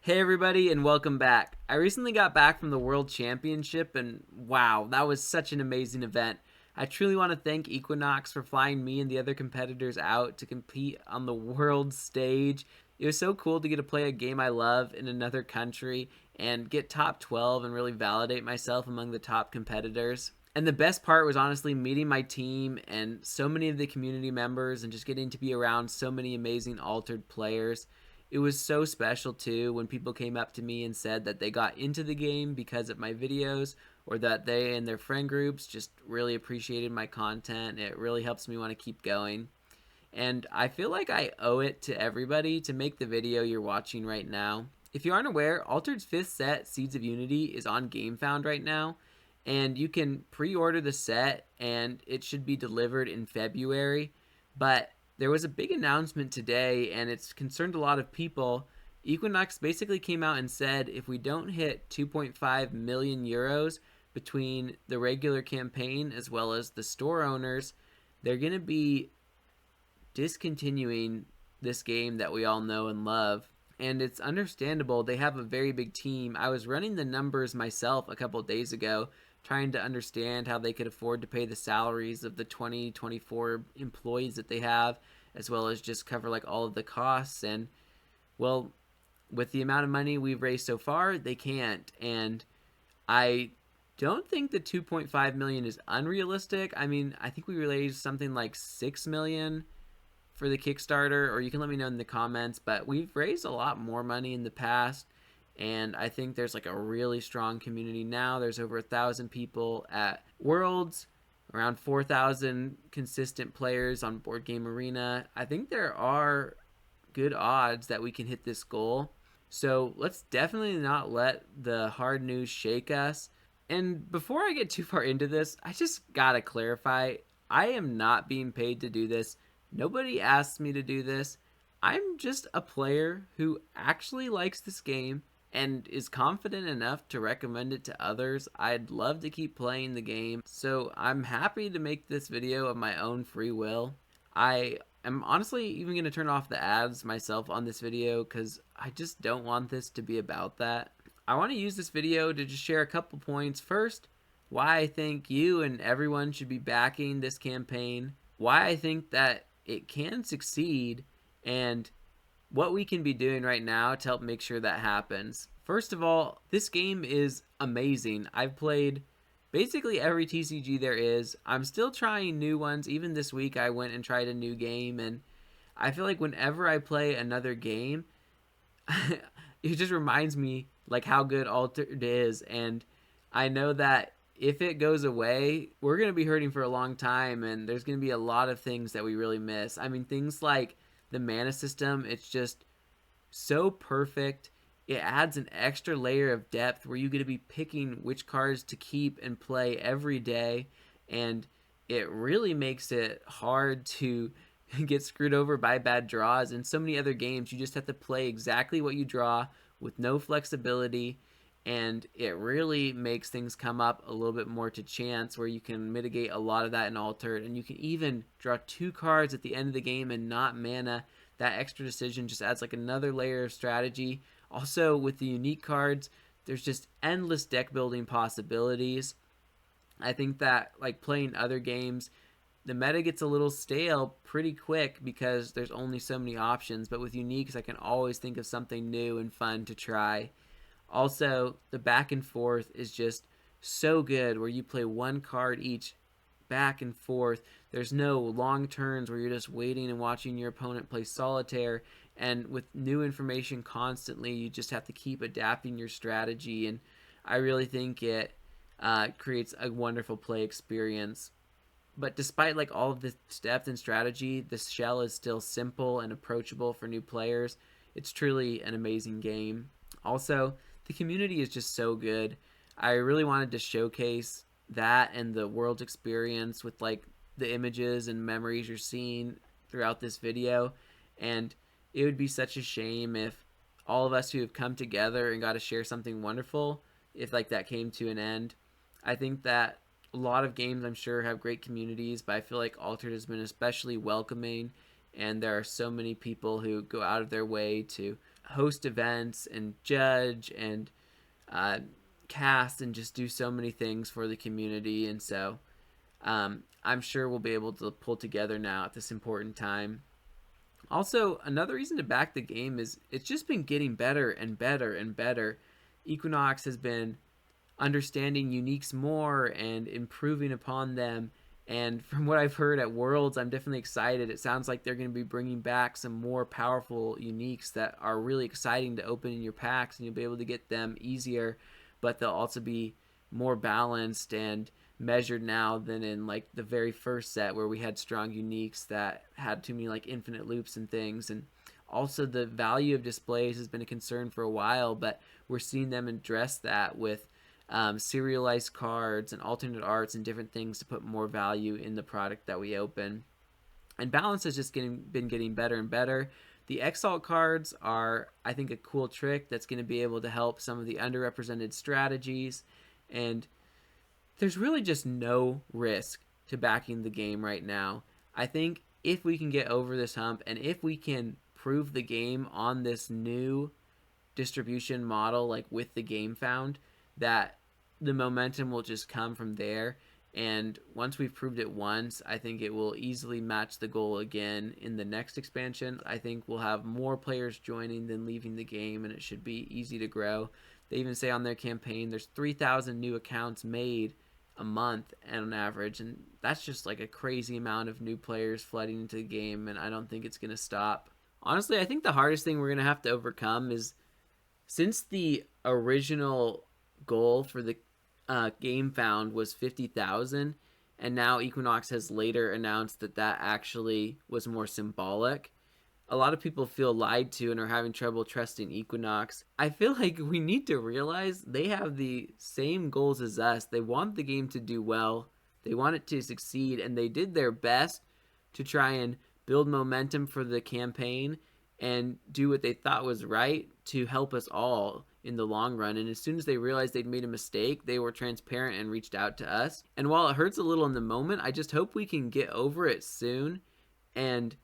Hey everybody and welcome back. I recently got back from the World Championship and wow, that was such an amazing event. I truly want to thank Equinox for flying me and the other competitors out to compete on the world stage. It was so cool to get to play a game I love in another country and get top 12 and really validate myself among the top competitors. And the best part was honestly meeting my team and so many of the community members and just getting to be around so many amazing altered players. It was so special too when people came up to me and said that they got into the game because of my videos or that they and their friend groups just really appreciated my content. It really helps me want to keep going. And I feel like I owe it to everybody to make the video you're watching right now. If you aren't aware, Altered's 5th set, Seeds of Unity, is on Gamefound right now. And you can pre-order the set and it should be delivered in February. But there was a big announcement today and it's concerned a lot of people. Equinox basically came out and said if we don't hit 2.5 million euros between the regular campaign as well as the store owners, they're going to be discontinuing this game that we all know and love. And it's understandable. They have a very big team. I was running the numbers myself a couple of days ago, trying to understand how they could afford to pay the salaries of the 24 employees that they have, as well as just cover like all of the costs. And well, with the amount of money we've raised so far, they can't. And I don't think the 2.5 million is unrealistic. I mean, I think we raised something like 6 million for the Kickstarter, or you can let me know in the comments. But we've raised a lot more money in the past, and I think there's like a really strong community now. There's over 1,000 people at Worlds, around 4,000 consistent players on Board Game Arena. I think there are good odds that we can hit this goal. So let's definitely not let the hard news shake us. And before I get too far into this, I just gotta clarify I am not being paid to do this. Nobody asked me to do this. I'm just a player who actually likes this game and is confident enough to recommend it to others. I'd love to keep playing the game, so I'm happy to make this video of my own free will. I am honestly even going to turn off the ads myself on this video because I just don't want this to be about that. I want to use this video to just share a couple points. First, why I think you and everyone should be backing this campaign, why I think that it can succeed, and what we can be doing right now to help make sure that happens. First of all, this game is amazing. I've played basically every TCG there is. I'm still trying new ones. Even this week I went and tried a new game, and I feel like whenever I play another game, it just reminds me like how good Altered is, and I know that if it goes away, we're going to be hurting for a long time, and there's going to be a lot of things that we really miss. I mean, things like the mana system, it's just so perfect. It adds an extra layer of depth where you get to be picking which cards to keep and play every day, and it really makes it hard to get screwed over by bad draws. In so many other games, you just have to play exactly what you draw with no flexibility, and it really makes things come up a little bit more to chance where you can mitigate a lot of that in Altered, and you can even draw 2 cards at the end of the game and not mana. That extra decision just adds like another layer of strategy. Also, with the unique cards, there's just endless deck building possibilities. I think that like playing other games, the meta gets a little stale pretty quick because there's only so many options, but with uniques I can always think of something new and fun to try. Also, the back and forth is just so good where you play 1 card each back and forth. There's no long turns where you're just waiting and watching your opponent play solitaire. And with new information constantly, you just have to keep adapting your strategy. And I really think it creates a wonderful play experience. But despite like all of the depth and strategy, the shell is still simple and approachable for new players. It's truly an amazing game. Also, the community is just so good. I really wanted to showcase that and the world experience with like the images and memories you're seeing throughout this video. And it would be such a shame if all of us who have come together and got to share something wonderful, if like that came to an end. I think that a lot of games I'm sure have great communities, but I feel like Altered has been especially welcoming, and there are so many people who go out of their way to host events and judge and uh, cast and just do so many things for the community. And so I'm sure we'll be able to pull together now at this important time. Also, another reason to back the game is it's just been getting better and better and better. Equinox has been understanding uniques more and improving upon them. And from what I've heard at Worlds, I'm definitely excited. It sounds like they're going to be bringing back some more powerful uniques that are really exciting to open in your packs, and you'll be able to get them easier, but they'll also be more balanced and measured now than in like the very first set where we had strong uniques that had too many like infinite loops and things. And also the value of displays has been a concern for a while, but we're seeing them address that with serialized cards and alternate arts and different things to put more value in the product that we open. And balance has just been getting better and better. The Exalt cards are, I think, a cool trick that's going to be able to help some of the underrepresented strategies. And there's really just no risk to backing the game right now. I think if we can get over this hump and if we can prove the game on this new distribution model, like with the Gamefound, that the momentum will just come from there. And once we've proved it once, I think it will easily match the goal again in the next expansion. I think we'll have more players joining than leaving the game, and it should be easy to grow. They even say on their campaign there's 3,000 new accounts made a month on average, and that's just like a crazy amount of new players flooding into the game, and I don't think it's going to stop. Honestly, I think the hardest thing we're going to have to overcome is, since the original goal for the Gamefound was 50,000, and now Equinox has later announced that that actually was more symbolic, a lot of people feel lied to and are having trouble trusting Equinox. I feel like we need to realize they have the same goals as us. They want the game to do well, they want it to succeed, and they did their best to try and build momentum for the campaign and do what they thought was right to help us all in the long run. And as soon as they realized they'd made a mistake, they were transparent and reached out to us. And while it hurts a little in the moment, I just hope we can get over it soon and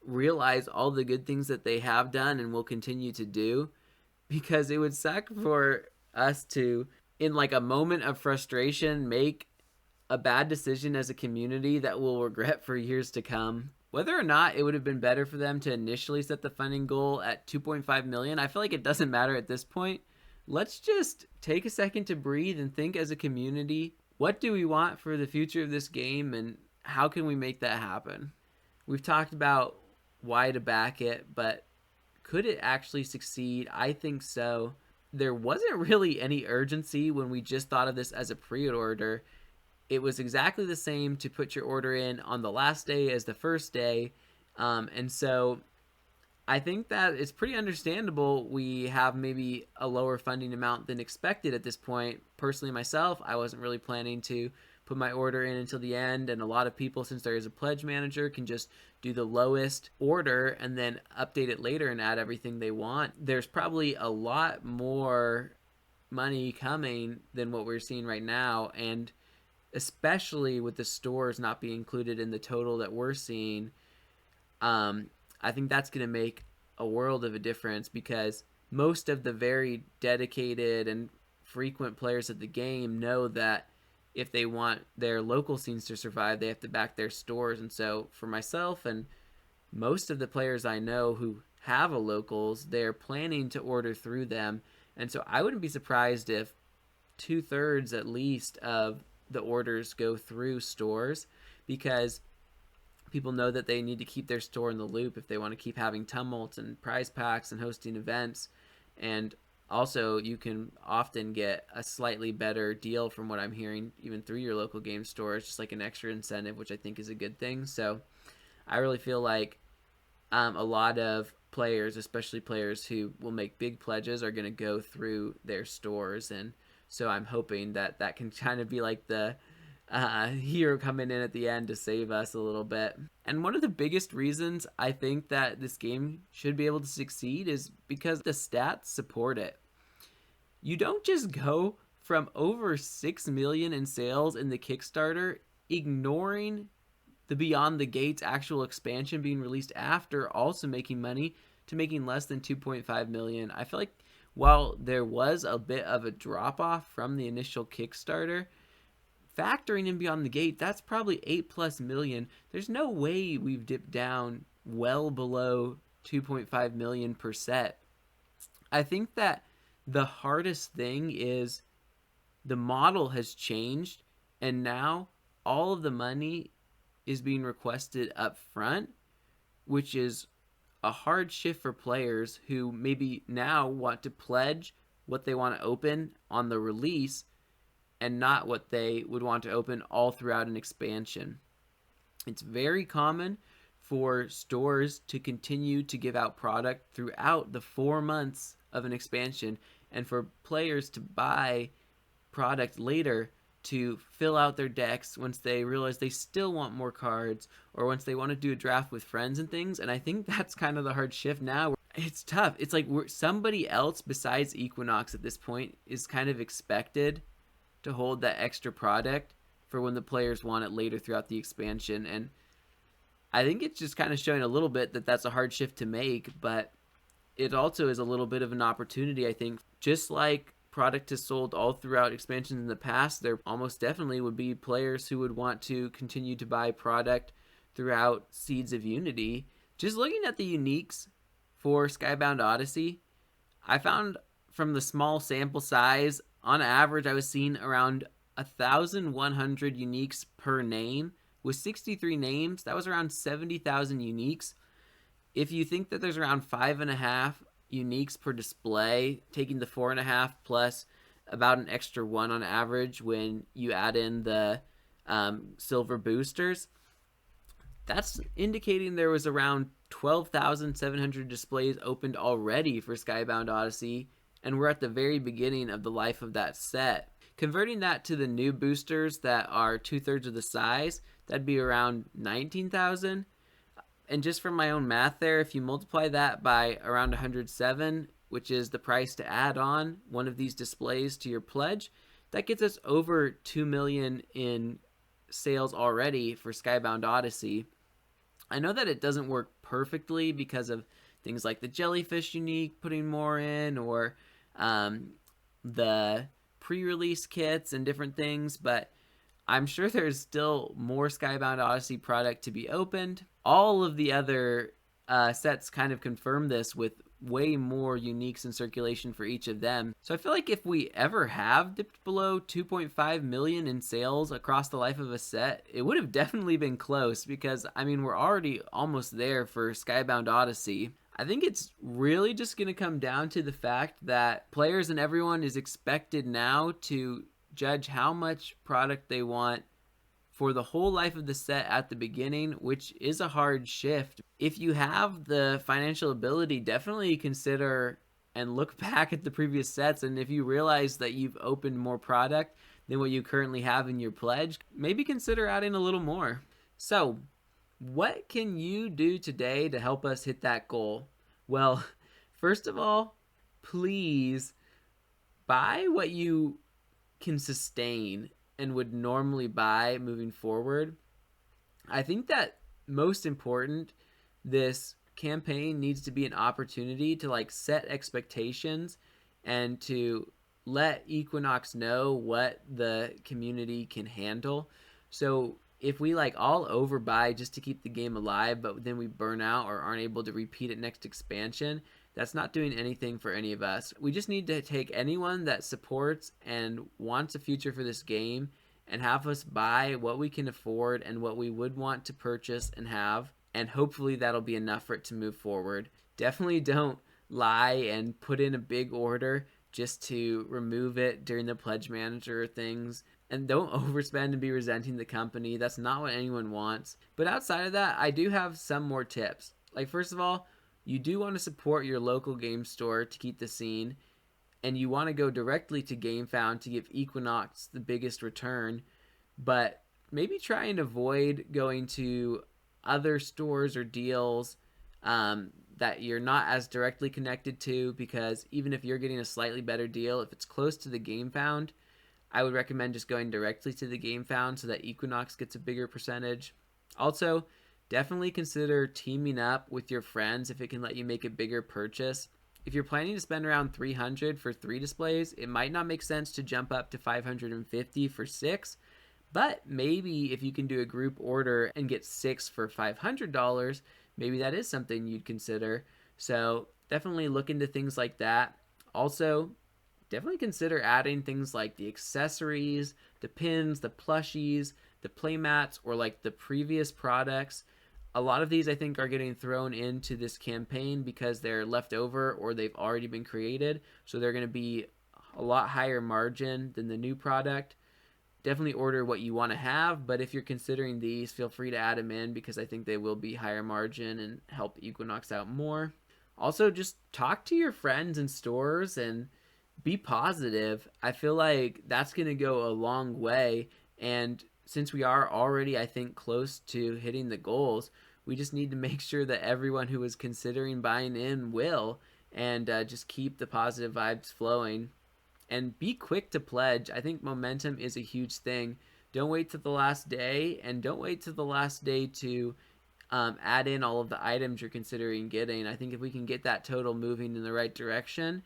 realize all the good things that they have done and will continue to do, because it would suck for us to, in like a moment of frustration, make a bad decision as a community that we'll regret for years to come. Whether or not it would have been better for them to initially set the funding goal at 2.5 million, I feel like it doesn't matter at this point. Let's just take a second to breathe and think as a community, what do we want for the future of this game and how can we make that happen? We've talked about why to back it, but could it actually succeed? I think so. There wasn't really any urgency when we just thought of this as a pre-order. It was exactly the same to put your order in on the last day as the first day. And so I think that it's pretty understandable we have maybe a lower funding amount than expected at this point. Personally, myself, I wasn't really planning to put my order in until the end, and a lot of people, since there is a pledge manager, can just do the lowest order and then update it later and add everything they want. There's probably a lot more money coming than what we're seeing right now, and especially with the stores not being included in the total that we're seeing, I think that's going to make a world of a difference, because most of the very dedicated and frequent players of the game know that if they want their local scenes to survive, they have to back their stores. And so for myself and most of the players I know who have a locals, they're planning to order through them. And so I wouldn't be surprised if 2/3 at least of the orders go through stores, because people know that they need to keep their store in the loop if they want to keep having tumult and prize packs and hosting events. And also, you can often get a slightly better deal from what I'm hearing, even through your local game stores, just like an extra incentive, which I think is a good thing. So I really feel like a lot of players, especially players who will make big pledges, are going to go through their stores. And so I'm hoping that that can kind of be like the hero coming in at the end to save us a little bit. And one of the biggest reasons I think that this game should be able to succeed is because the stats support it. You don't just go from over 6 million in sales in the Kickstarter, ignoring the Beyond the Gates actual expansion being released after also making money, to making less than 2.5 million. I feel like while there was a bit of a drop off from the initial Kickstarter, factoring in Beyond the Gate, that's probably 8 plus million. There's no way we've dipped down well below 2.5 million per set. I think that the hardest thing is the model has changed, and now all of the money is being requested up front, which is a hard shift for players who maybe now want to pledge what they want to open on the release and not what they would want to open all throughout an expansion. It's very common for stores to continue to give out product throughout the 4 months of an expansion, and for players to buy product later to fill out their decks once they realize they still want more cards, or once they want to do a draft with friends and things. And I think that's kind of the hard shift now. It's tough. It's like somebody else besides Equinox at this point is kind of expected to hold that extra product for when the players want it later throughout the expansion. And I think it's just kind of showing a little bit that that's a hard shift to make, but it also is a little bit of an opportunity, I think. Just like product has sold all throughout expansions in the past, there almost definitely would be players who would want to continue to buy product throughout Seeds of Unity. Just looking at the uniques for Skybound Odyssey, I found from the small sample size, on average, I was seeing around 1,100 uniques per name. With 63 names, that was around 70,000 uniques. If you think that there's around 5.5 uniques per display, taking the 4.5 plus about an extra 1 on average when you add in the silver boosters, that's indicating there was around 12,700 displays opened already for Skybound Odyssey, and we're at the very beginning of the life of that set. Converting that to the new boosters that are 2/3 of the size, that'd be around 19,000. And just from my own math there, if you multiply that by around 107, which is the price to add on one of these displays to your pledge, that gets us over 2 million in sales already for Skybound Odyssey. I know that it doesn't work perfectly because of things like the jellyfish unique putting more in, or the pre-release kits and different things, but I'm sure there's still more Skybound Odyssey product to be opened. All of the other sets kind of confirm this, with way more uniques in circulation for each of them. So I feel like if we ever have dipped below 2.5 million in sales across the life of a set, it would have definitely been close, because I mean, we're already almost there for Skybound Odyssey. I think it's really just going to come down to the fact that players and everyone is expected now to judge how much product they want for the whole life of the set at the beginning, which is a hard shift. If you have the financial ability, definitely consider and look back at the previous sets, and if you realize that you've opened more product than what you currently have in your pledge, maybe consider adding a little more. So, what can you do today to help us hit that goal? Well, first of all, please buy what you can sustain and would normally buy moving forward. I think that most important, this campaign needs to be an opportunity to like set expectations and to let Equinox know what the community can handle. So if we like all overbuy just to keep the game alive, but then we burn out or aren't able to repeat it next expansion, that's not doing anything for any of us. We just need to take anyone that supports and wants a future for this game and have us buy what we can afford and what we would want to purchase and have, and hopefully that'll be enough for it to move forward. Definitely don't lie and put in a big order just to remove it during the pledge manager things, and don't overspend and be resenting the company. That's not what anyone wants. But outside of that, I do have some more tips. Like, first of all, you do want to support your local game store to keep the scene, and you want to go directly to Gamefound to give Equinox the biggest return, but maybe try and avoid going to other stores or deals that you're not as directly connected to, because even if you're getting a slightly better deal, if it's close to the Gamefound, I would recommend just going directly to the Gamefound so that Equinox gets a bigger percentage. Also, Definitely consider teaming up with your friends if it can let you make a bigger purchase. If you're planning to spend around 300 for 3 displays, it might not make sense to jump up to 550 for 6, but maybe if you can do a group order and get 6 for $500, maybe that is something you'd consider. So, definitely look into things like that. Also, definitely consider adding things like the accessories, the pins, the plushies, the playmats, or like the previous products. A lot of these I think are getting thrown into this campaign because they're left over or they've already been created. So they're going to be a lot higher margin than the new product. Definitely order what you want to have, but if you're considering these, feel free to add them in because I think they will be higher margin and help Equinox out more. Also, just talk to your friends in stores and be positive. I feel like that's going to go a long way. And since we are already, I think, close to hitting the goals, we just need to make sure that everyone who is considering buying in will, and just keep the positive vibes flowing. And be quick to pledge. I think momentum is a huge thing. Don't wait to the last day, and don't wait to the last day to add in all of the items you're considering getting. I think if we can get that total moving in the right direction,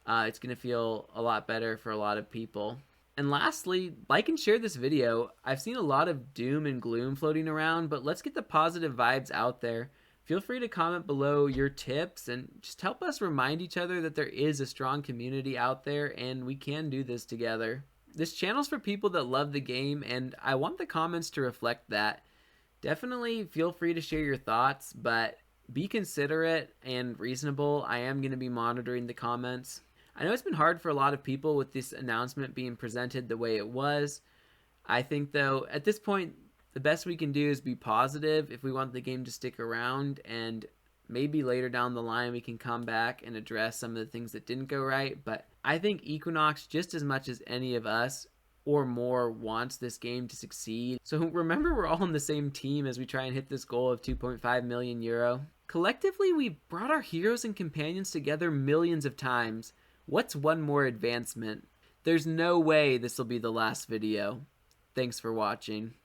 it's going to feel a lot better for a lot of people. And lastly, like and share this video. I've seen a lot of doom and gloom floating around, but let's get the positive vibes out there. Feel free to comment below your tips and just help us remind each other that there is a strong community out there and we can do this together. This channel's for people that love the game, and I want the comments to reflect that. Definitely feel free to share your thoughts, but be considerate and reasonable. I am going to be monitoring the comments. I know it's been hard for a lot of people with this announcement being presented the way it was. I think, though, at this point, the best we can do is be positive if we want the game to stick around, and maybe later down the line we can come back and address some of the things that didn't go right. But I think Equinox, just as much as any of us or more, wants this game to succeed. So remember, we're all on the same team as we try and hit this goal of 2.5 million euro. Collectively, we've brought our heroes and companions together millions of times. What's one more advancement? There's no way this will be the last video. Thanks for watching.